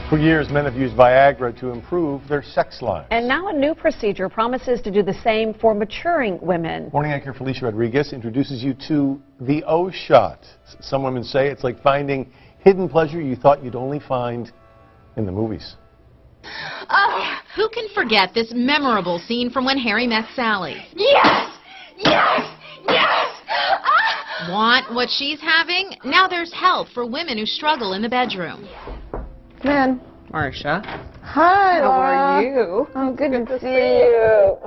For years, men have used Viagra to improve their sex lives. And now a new procedure promises to do the same for maturing women. Morning anchor Felicia Rodriguez introduces you to the O-Shot. Some women say it's like finding hidden pleasure you thought you'd only find in the movies. Who can forget this memorable scene from When Harry Met Sally? Yes! Yes! Yes! Want what she's having? Now there's help for women who struggle in the bedroom. Come in. Marcia. Hi, How Laura. are you? Oh, good to see you.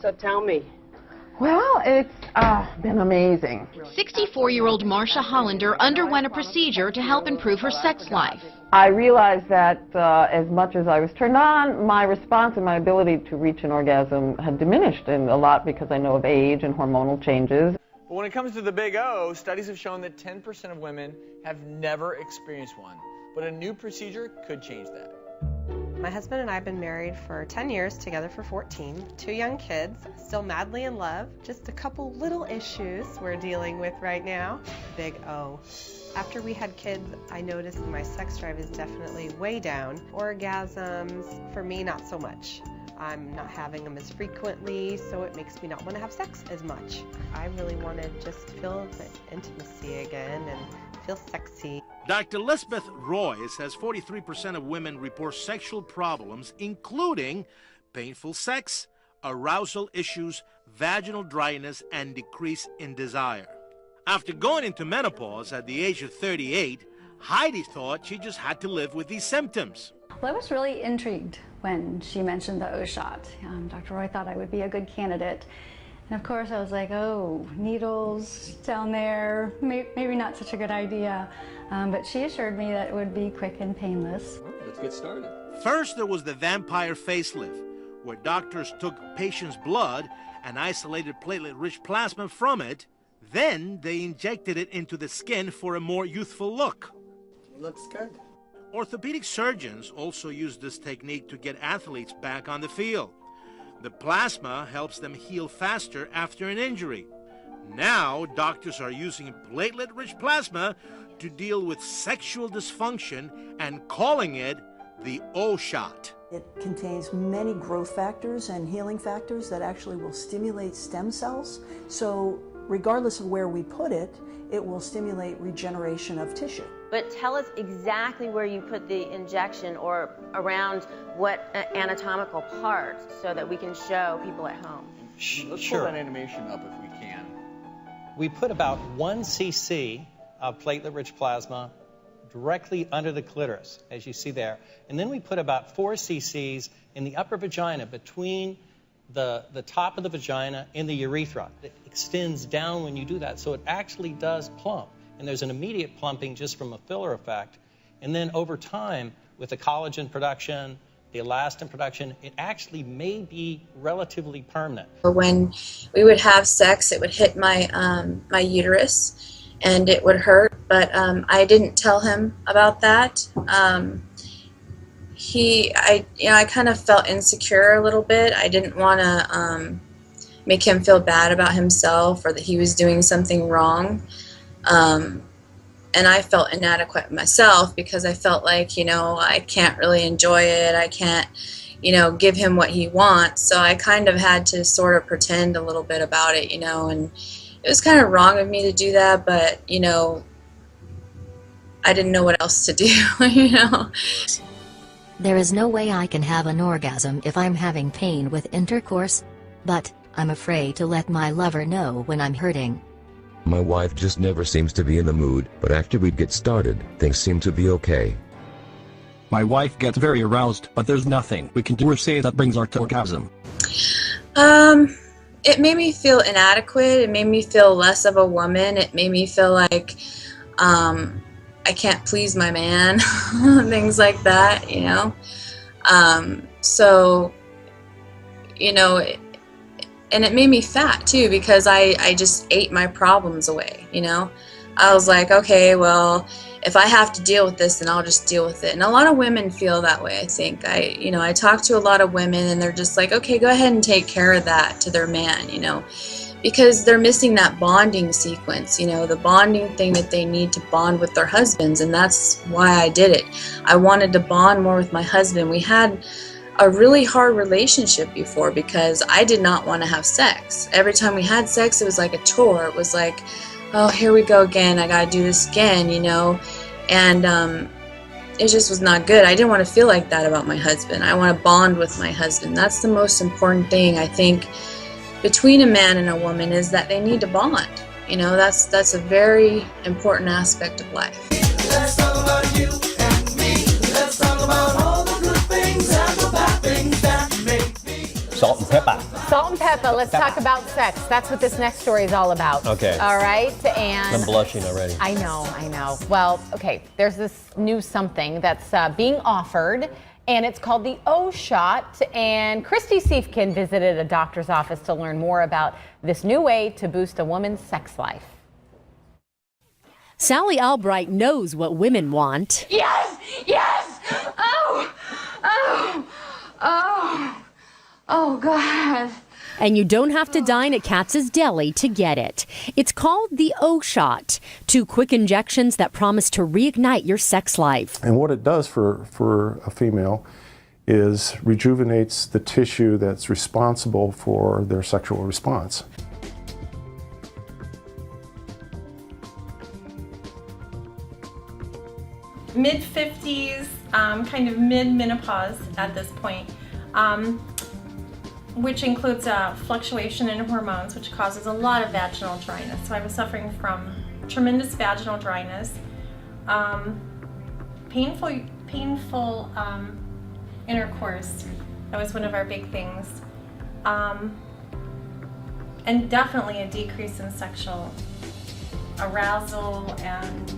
So tell me. Well, it's been amazing. 64-year-old Marcia Hollander underwent a procedure to help improve her sex life. I realized that as much as I was turned on, my response and my ability to reach an orgasm had diminished, and a lot because I know of age and hormonal changes. But when it comes to the big O, studies have shown that 10% of women have never experienced one. But a new procedure could change that. My husband and I have been married for 10 years, together for 14, 2 young kids, still madly in love. Just a couple little issues we're dealing with right now. Big O. After we had kids, I noticed my sex drive is definitely way down. Orgasms, for me, not so much. I'm not having them as frequently, so it makes me not want to have sex as much. I really want to just feel the intimacy again and feel sexy. Dr. Lisbeth Roy says 43% of women report sexual problems, including painful sex, arousal issues, vaginal dryness, and decrease in desire. After going into menopause at the age of 38, Heidi thought she just had to live with these symptoms. Well, I was really intrigued when she mentioned the O-Shot. Dr. Roy thought I would be a good candidate. And of course I was like, oh, needles down there, maybe not such a good idea. But she assured me that it would be quick and painless. Well, let's get started. First, there was the vampire facelift, where doctors took patients' blood and isolated platelet-rich plasma from it. Then they injected it into the skin for a more youthful look. Looks good. Orthopedic surgeons also use this technique to get athletes back on the field. The plasma helps them heal faster after an injury. Now, doctors are using platelet-rich plasma to deal with sexual dysfunction and calling it the O-Shot. It contains many growth factors and healing factors that actually will stimulate stem cells. So regardless of where we put it, it will stimulate regeneration of tissue. But tell us exactly where you put the injection or around what anatomical part so that we can show people at home. Let's pull that animation up if we can. We put about 1 cc of platelet-rich plasma directly under the clitoris, as you see there. And then we put about 4 cc's in the upper vagina between the top of the vagina and the urethra. It extends down when you do that, so it actually does plump. And there's an immediate plumping just from a filler effect. And then over time, with the collagen production, the elastin production, it actually may be relatively permanent. When we would have sex, it would hit my my uterus, and it would hurt. But I didn't tell him about that. I kind of felt insecure a little bit. I didn't want to make him feel bad about himself or that he was doing something wrong. And I felt inadequate myself because I felt like, I can't really enjoy it. I can't, give him what he wants. So I kind of had to sort of pretend a little bit about it, and it was kind of wrong of me to do that, but, I didn't know what else to do, There is no way I can have an orgasm if I'm having pain with intercourse, but I'm afraid to let my lover know when I'm hurting. My wife just never seems to be in the mood, but after we get started, things seem to be okay. My wife gets very aroused, but there's nothing we can do or say that brings her to orgasm. It made me feel inadequate. It made me feel less of a woman. It made me feel like I can't please my man, things like that, and it made me fat too because I just ate my problems away, I was like, okay, well, if I have to deal with this, then I'll just deal with it. And a lot of women feel that way, I think. I talk to a lot of women and they're just like, okay, go ahead and take care of that to their man, because they're missing that bonding sequence, you know, the bonding thing that they need to bond with their husbands, and that's why I did it. I wanted to bond more with my husband. We had a really hard relationship before because I did not want to have sex. Every time we had sex, it was like a chore. It was like, oh, here we go again. I got to do this again, you know, and it just was not good. I didn't want to feel like that about my husband. I want to bond with my husband. That's the most important thing, I think, between a man and a woman, is that they need to bond. You know, that's a very important aspect of life. Let's talk about you and me. Let's talk about all the good things and the bad things that make me. Salt and pepper. Salt and pepper. Let's talk about sex. That's what this next story is all about. Okay. All right. And I'm blushing already. I know. Well, okay. There's this new something that's being offered, and it's called the O shot. And Christy Siefkin visited a doctor's office to learn more about this new way to boost a woman's sex life. Sally Albright knows what women want. Yes! Yes! Oh! Oh! Oh! Oh, God. And you don't have to dine at Katz's Deli to get it. It's called the O shot, 2 quick injections that promise to reignite your sex life. And what it does for a female is rejuvenates the tissue that's responsible for their sexual response. Mid-50s, kind of mid-menopause at this point, which includes a fluctuation in hormones, which causes a lot of vaginal dryness. So I was suffering from tremendous vaginal dryness, painful intercourse. That was one of our big things, and definitely a decrease in sexual arousal, and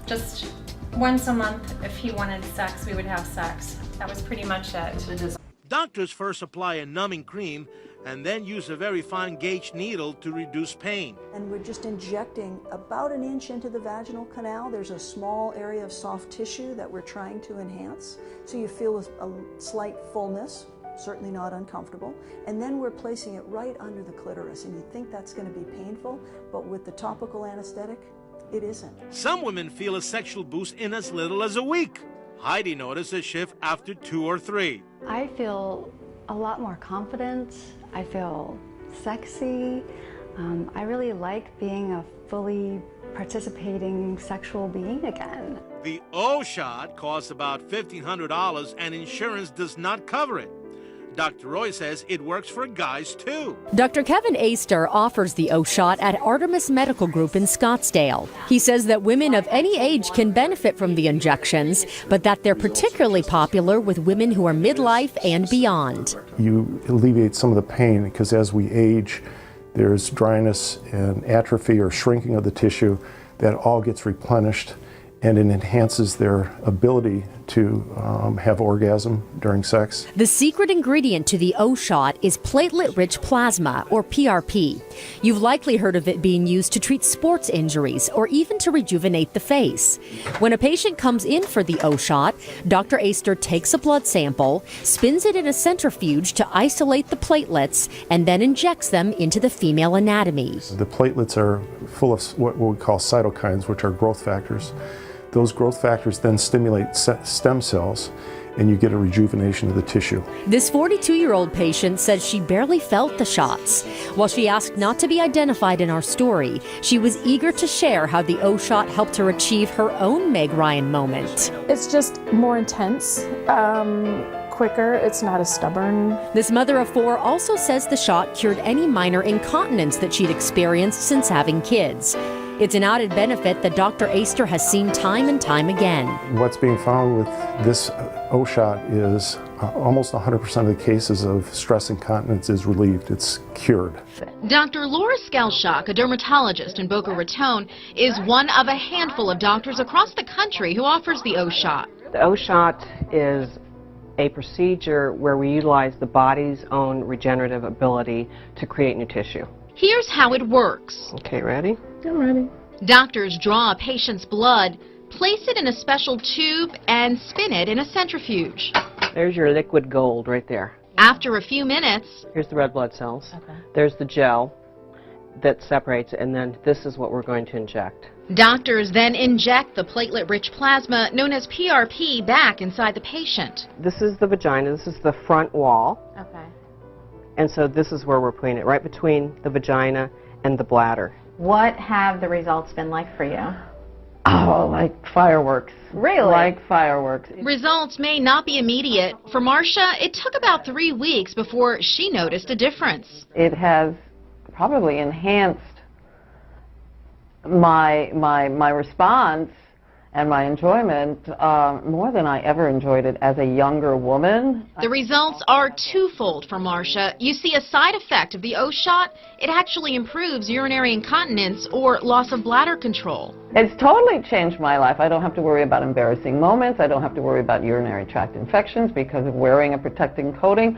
just once a month, if he wanted sex, we would have sex. That was pretty much it. Doctors first apply a numbing cream and then use a very fine gauge needle to reduce pain. And we're just injecting about 1 inch into the vaginal canal. There's a small area of soft tissue that we're trying to enhance, so you feel a slight fullness, certainly not uncomfortable. And then we're placing it right under the clitoris, and you think that's going to be painful, but with the topical anesthetic, it isn't. Some women feel a sexual boost in as little as a week. Heidi noticed a shift after 2 or 3. I feel a lot more confident. I feel sexy. I really like being a fully participating sexual being again. The O shot costs about $1,500 and insurance does not cover it. Dr. Roy says it works for guys too. Dr. Kevin Aster offers the O shot at Artemis Medical Group in Scottsdale. He says that women of any age can benefit from the injections, but that they're particularly popular with women who are midlife and beyond. You alleviate some of the pain because as we age, there's dryness and atrophy or shrinking of the tissue that all gets replenished, and it enhances their ability to have orgasm during sex. The secret ingredient to the O shot is platelet-rich plasma, or PRP. You've likely heard of it being used to treat sports injuries or even to rejuvenate the face. When a patient comes in for the O shot, Dr. Aster takes a blood sample, spins it in a centrifuge to isolate the platelets, and then injects them into the female anatomy. The platelets are full of what we call cytokines, which are growth factors. Those growth factors then stimulate stem cells, and you get a rejuvenation of the tissue. This 42-year-old patient says she barely felt the shots. While she asked not to be identified in our story, she was eager to share how the O shot helped her achieve her own Meg Ryan moment. It's just more intense, quicker. It's not as stubborn. This mother of 4 also says the shot cured any minor incontinence that she'd experienced since having kids. It's an added benefit that Dr. Aster has seen time and time again. What's being found with this O shot is almost 100% of the cases of stress incontinence is relieved. It's cured. Dr. Laura Skelshock, a dermatologist in Boca Raton, is one of a handful of doctors across the country who offers the O shot. The O shot is a procedure where we utilize the body's own regenerative ability to create new tissue. Here's how it works. Okay, ready? I'm ready. Doctors draw a patient's blood, place it in a special tube, and spin it in a centrifuge. There's your liquid gold right there. After a few minutes, here's the red blood cells. Okay. There's the gel. that separates, and then this is what we're going to inject. Doctors then inject the platelet-rich plasma, known as PRP, back inside the patient. This is the vagina, this is the front wall, Okay. and so this is where we're putting it, right between the vagina and the bladder. What have the results been like for you? Oh, like fireworks. Really? Like fireworks. Results may not be immediate. For Marcia, it took about 3 weeks before she noticed a difference. It has probably enhanced my response and my enjoyment more than I ever enjoyed it as a younger woman. The results are twofold for Marcia. You see, a side effect of the O shot, it actually improves urinary incontinence or loss of bladder control. It's totally changed my life. I don't have to worry about embarrassing moments. I don't have to worry about urinary tract infections because of wearing a protecting coating.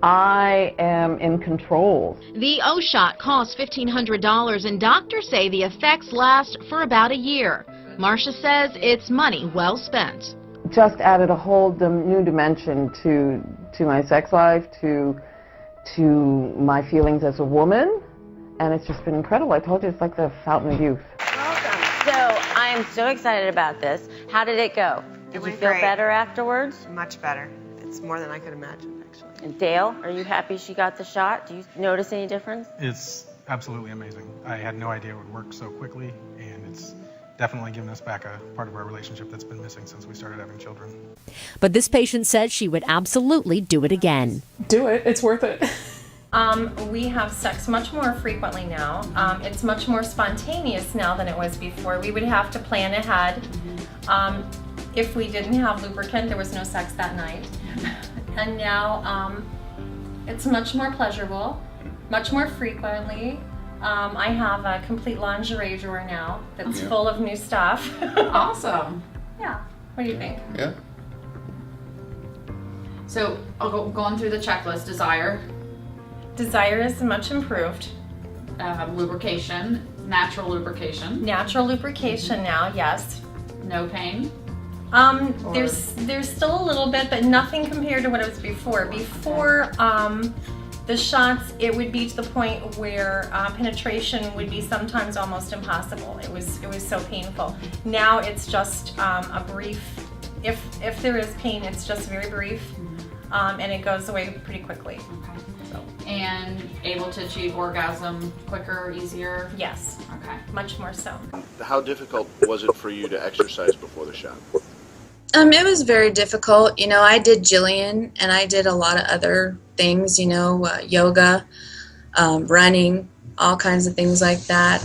I am in control. The O shot costs $1,500, and doctors say the effects last for about a year. Marcia says it's money well spent. Just added a whole new dimension to my sex life, to my feelings as a woman, and it's just been incredible. I told you, it's like the fountain of youth. So I am so excited about this. How did it go? Did you feel better afterwards? Much better. It's more than I could imagine, actually. And Dale, are you happy she got the shot? Do you notice any difference? It's absolutely amazing. I had no idea it would work so quickly, and it's definitely given us back a part of our relationship that's been missing since we started having children. But this patient says she would absolutely do it again. Do it. It's worth it. We have sex much more frequently now. It's much more spontaneous now than it was before. We would have to plan ahead. If we didn't have lubricant, there was no sex that night. And now it's much more pleasurable, much more frequently. I have a complete lingerie drawer now that's full of new stuff. Awesome. Yeah. What do you think? Yeah. So I'll go going through the checklist. Desire. Desire is much improved. Lubrication. Natural lubrication. Natural lubrication now, yes. No pain. There's still a little bit, but nothing compared to what it was before. Before the shots, it would be to the point where penetration would be sometimes almost impossible. It was so painful. Now it's just a brief. If there is pain, it's just very brief, and it goes away pretty quickly. Okay. So. And able to achieve orgasm quicker, easier? Yes. Okay. Much more so. How difficult was it for you to exercise before the shot? It was very difficult. You know, I did Jillian, and I did a lot of other things, you know, yoga, running, all kinds of things like that.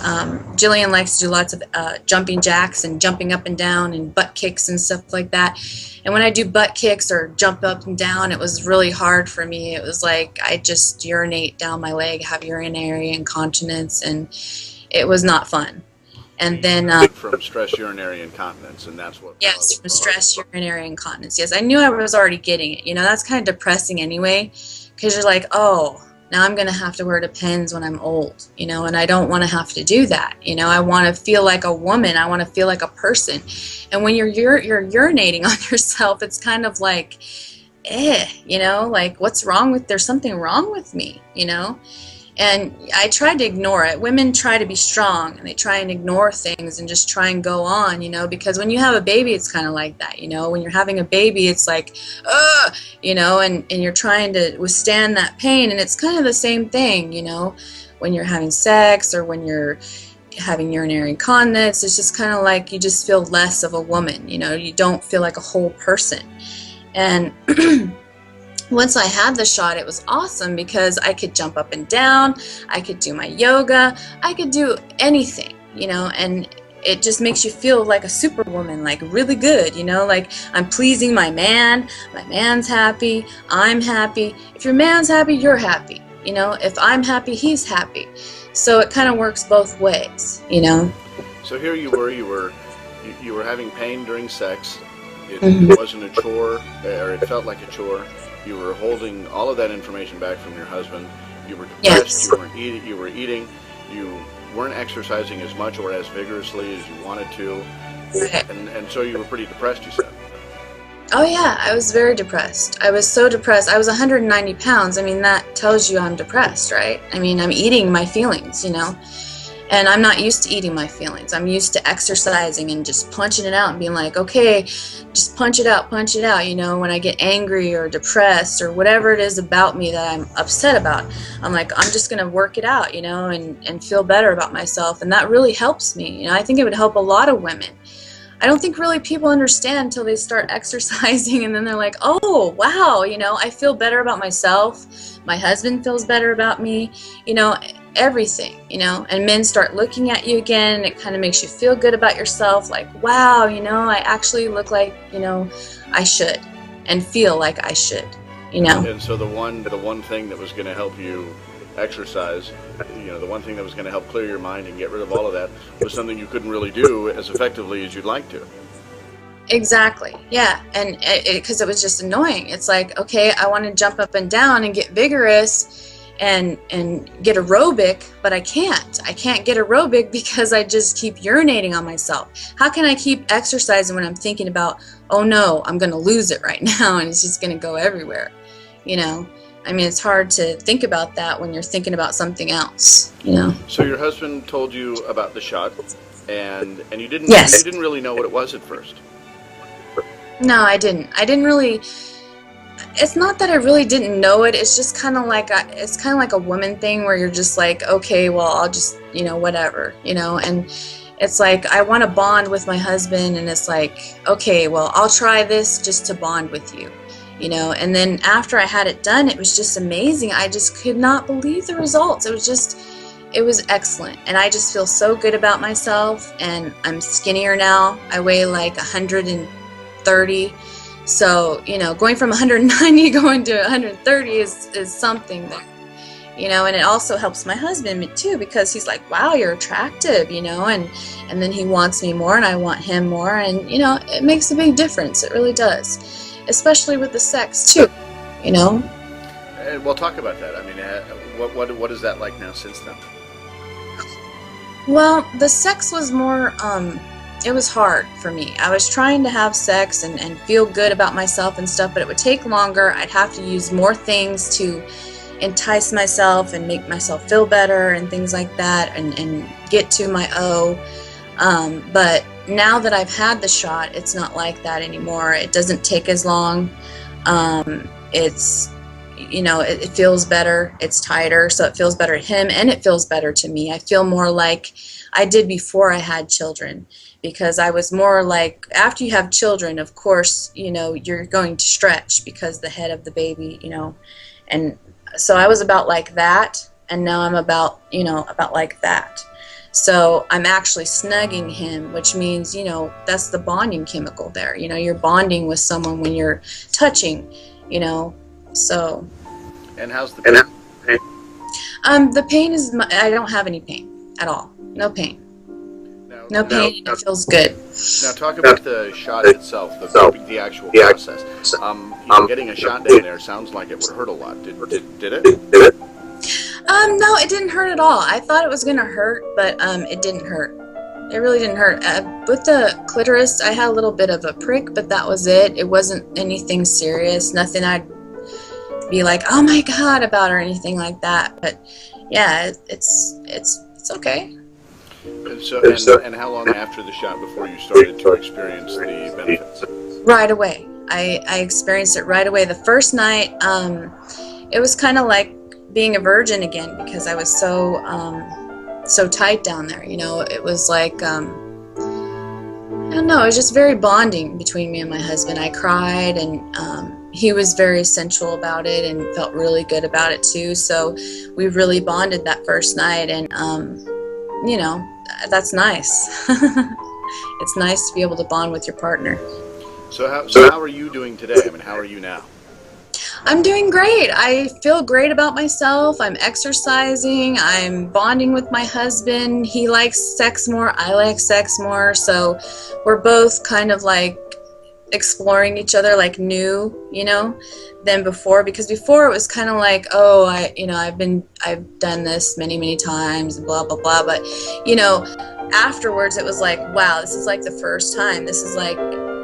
Jillian likes to do lots of jumping jacks and jumping up and down and butt kicks and stuff like that. And when I do butt kicks or jump up and down, it was really hard for me. It was like I just urinate down my leg, have urinary incontinence, and it was not fun. And then from stress urinary incontinence, and that's what. Yes, from stress urinary incontinence. Yes, I knew I was already getting it. You know, that's kind of depressing anyway, because you're like, oh, now I'm going to have to wear Depends when I'm old, you know, and I don't want to have to do that. You know, I want to feel like a woman. I want to feel like a person. And when you're urinating on yourself, it's kind of like, you know, like what's wrong with, there's something wrong with me, you know. And I tried to ignore it. Women try to be strong, and they try and ignore things and just try and go on, you know, because when you have a baby, it's kind of like that, you know. When you're having a baby, it's like, you know, and you're trying to withstand that pain, and it's kind of the same thing, you know, when you're having sex or when you're having urinary incontinence. It's just kind of like you just feel less of a woman, you know. You don't feel like a whole person. And once I had the shot, it was awesome because I could jump up and down, I could do my yoga, I could do anything, you know, and it just makes you feel like a superwoman, like really good, you know, like I'm pleasing my man's happy, I'm happy. If your man's happy, you're happy, you know, if I'm happy, he's happy. So it kind of works both ways, you know. So here you were having pain during sex. It wasn't a chore, or it felt like a chore. You were holding all of that information back from your husband. You were depressed. Yes. You were eating. You weren't exercising as much or as vigorously as you wanted to. And so you were pretty depressed, you said. Oh yeah, I was very depressed. I was so depressed. I was 190 pounds. I mean, that tells you I'm depressed, right? I mean, I'm eating my feelings, you know? And I'm not used to eating my feelings. I'm used to exercising and just punching it out and being like, okay, just punch it out, you know? When I get angry or depressed or whatever it is about me that I'm upset about, I'm like, I'm just gonna work it out, you know, and feel better about myself. And that really helps me. You know, I think it would help a lot of women. I don't think really people understand until they start exercising, and then they're like, oh, wow, you know, I feel better about myself. My husband feels better about me, you know, everything, you know, and men start looking at you again, and it kind of makes you feel good about yourself, like, wow, you know, I actually look like, you know, I should, and feel like I should, you know. And so the one thing that was going to help you exercise, you know, the one thing that was going to help clear your mind and get rid of all of that was something you couldn't really do as effectively as you'd like to. Exactly, yeah, and because it was just annoying. It's like, okay, I want to jump up and down and get vigorous and get aerobic, but I can't get aerobic because I just keep urinating on myself. How can I keep exercising when I'm thinking about, oh no, I'm going to lose it right now and it's just going to go everywhere, you know? I mean, it's hard to think about that when you're thinking about something else, you know. So your husband told you about the shot, and you didn't Yes. you didn't really know what it was at first. No, I didn't. I didn't really. It's not that I really didn't know it. It's just kind of like a woman thing where you're just like, okay, well, I'll just, you know, whatever, you know. And it's like I want to bond with my husband, and it's like, okay, well, I'll try this just to bond with you. You know, and then after I had it done, it was just amazing. I just could not believe the results. It was excellent. And I just feel so good about myself, and I'm skinnier now. I weigh like 130. So, you know, going from 190 going to 130 is something there. You know, and it also helps my husband too, because he's like, wow, you're attractive, you know, and then he wants me more and I want him more, and you know, it makes a big difference. It really does. Especially with the sex too, you know. And we'll talk about that. I mean, what is that like now since then? Well, the sex was more, it was hard for me. I was trying to have sex and feel good about myself and stuff, but it would take longer. I'd have to use more things to entice myself and make myself feel better and things like that, and get to my O. But now that I've had the shot, it's not like that anymore. It doesn't take as long. It's, you know, it feels better. It's tighter, so it feels better to him and it feels better to me. I feel more like I did before I had children, because I was more like, after you have children, of course, you know, you're going to stretch because the head of the baby, you know, and so I was about like that, and now I'm about, you know, about like that. So I'm actually snugging him, which means, you know, that's the bonding chemical there. You know, you're bonding with someone when you're touching, you know, so. And how's the pain? The pain is, I don't have any pain at all. No pain. No pain. It feels good. Now talk about the shot itself, the actual process. You know, getting a shot down there sounds like it would hurt a lot. Did it? No, it didn't hurt at all. I thought it was gonna hurt, but it didn't hurt. It really didn't hurt. With the clitoris, I had a little bit of a prick, but that was it. It wasn't anything serious. Nothing I'd be like, oh my God, about or anything like that. But yeah, it's okay. And how long after the shot before you started to experience the benefits? Right away. I experienced it right away. The first night, it was kind of like being a virgin again, because I was so tight down there. You know, it was like, I don't know, it was just very bonding between me and my husband. I cried, and he was very sensual about it and felt really good about it too. So we really bonded that first night, and you know, that's nice. It's nice to be able to bond with your partner. So how are you doing today? I mean, how are you now? I'm doing great. I feel great about myself. I'm exercising. I'm bonding with my husband. He likes sex more. I like sex more. So we're both kind of like exploring each other like new, you know, than before. Because before it was kind of like, oh, I've done this many times and blah blah blah. But you know, afterwards it was like, wow, this is like the first time. This is like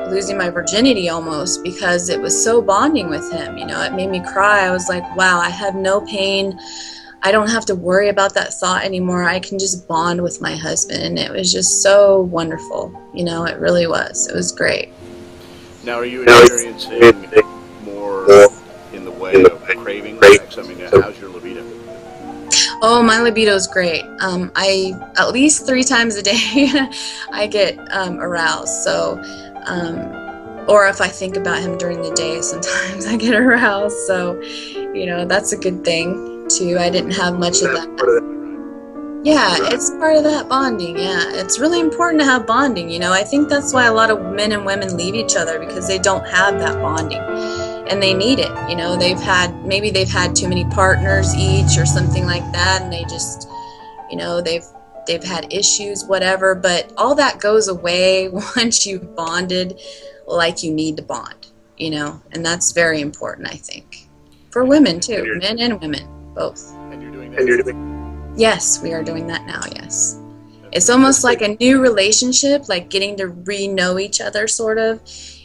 losing my virginity almost, because it was so bonding with him. You know, it made me cry. I was like, wow, I have no pain. I don't have to worry about that thought anymore. I can just bond with my husband. And it was just so wonderful. You know, it really was. It was great. Now, are you experiencing more in the way of craving sex? I mean, how's your libido? Oh, my libido is great. I at least 3 times a day I get aroused. So, or if I think about him during the day, sometimes I get aroused. So, you know, that's a good thing too. I didn't have much of that. Yeah, it's part of that bonding. Yeah, it's really important to have bonding. You know, I think that's why a lot of men and women leave each other, because they don't have that bonding. And they need it. You know, maybe they've had too many partners each or something like that, and they just, you know, they've had issues, whatever, but all that goes away once you've bonded like you need to bond, you know, and that's very important, I think, for women too, men and women, both. And you're doing that? Yes, we are doing that now, yes. It's almost like a new relationship, like getting to re-know each other, sort of.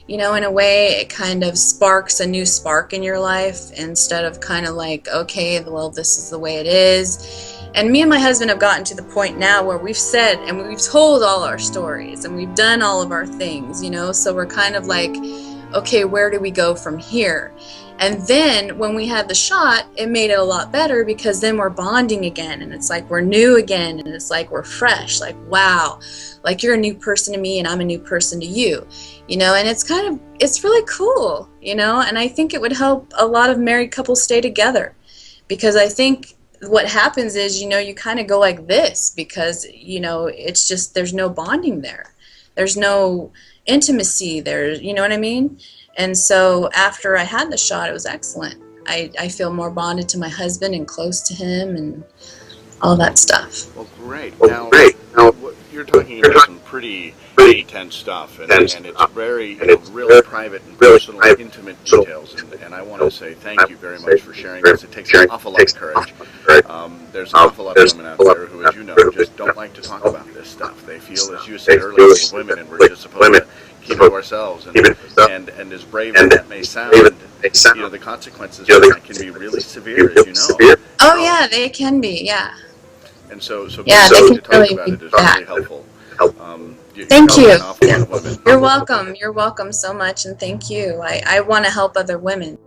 You know, in a way, it kind of sparks a new spark in your life, instead of kind of like, okay, well, this is the way it is. And me and my husband have gotten to the point now where we've said, and we've told all our stories, and we've done all of our things, you know, so we're kind of like, okay, where do we go from here? And then when we had the shot, it made it a lot better, because then we're bonding again, and it's like we're new again, and it's like we're fresh, like, wow, like you're a new person to me and I'm a new person to you, you know, and it's really cool, you know, and I think it would help a lot of married couples stay together, because I think what happens is, you know, you kind of go like this, because, you know, it's just, there's no bonding there. There's no intimacy there, you know what I mean? And so after I had the shot, it was excellent. I feel more bonded to my husband and close to him and all that stuff. Well, great. Now, you're talking about some pretty intense stuff, and it's very, you know, really private and personal, intimate details. And I want to say thank you very much for sharing this. It takes an awful lot of courage. There's an awful lot of women out there who, as you know, just don't like to talk about this stuff. They feel, as you said earlier, we're women and we're just supposed to keep it to ourselves. And as brave as that may sound, you know, the consequences of that can be really severe, as you know. Oh yeah, they can be, yeah. And so yeah, they can to talk really about be it is bad. really helpful. Thank you. You're welcome. You're welcome so much, and thank you. I want to help other women.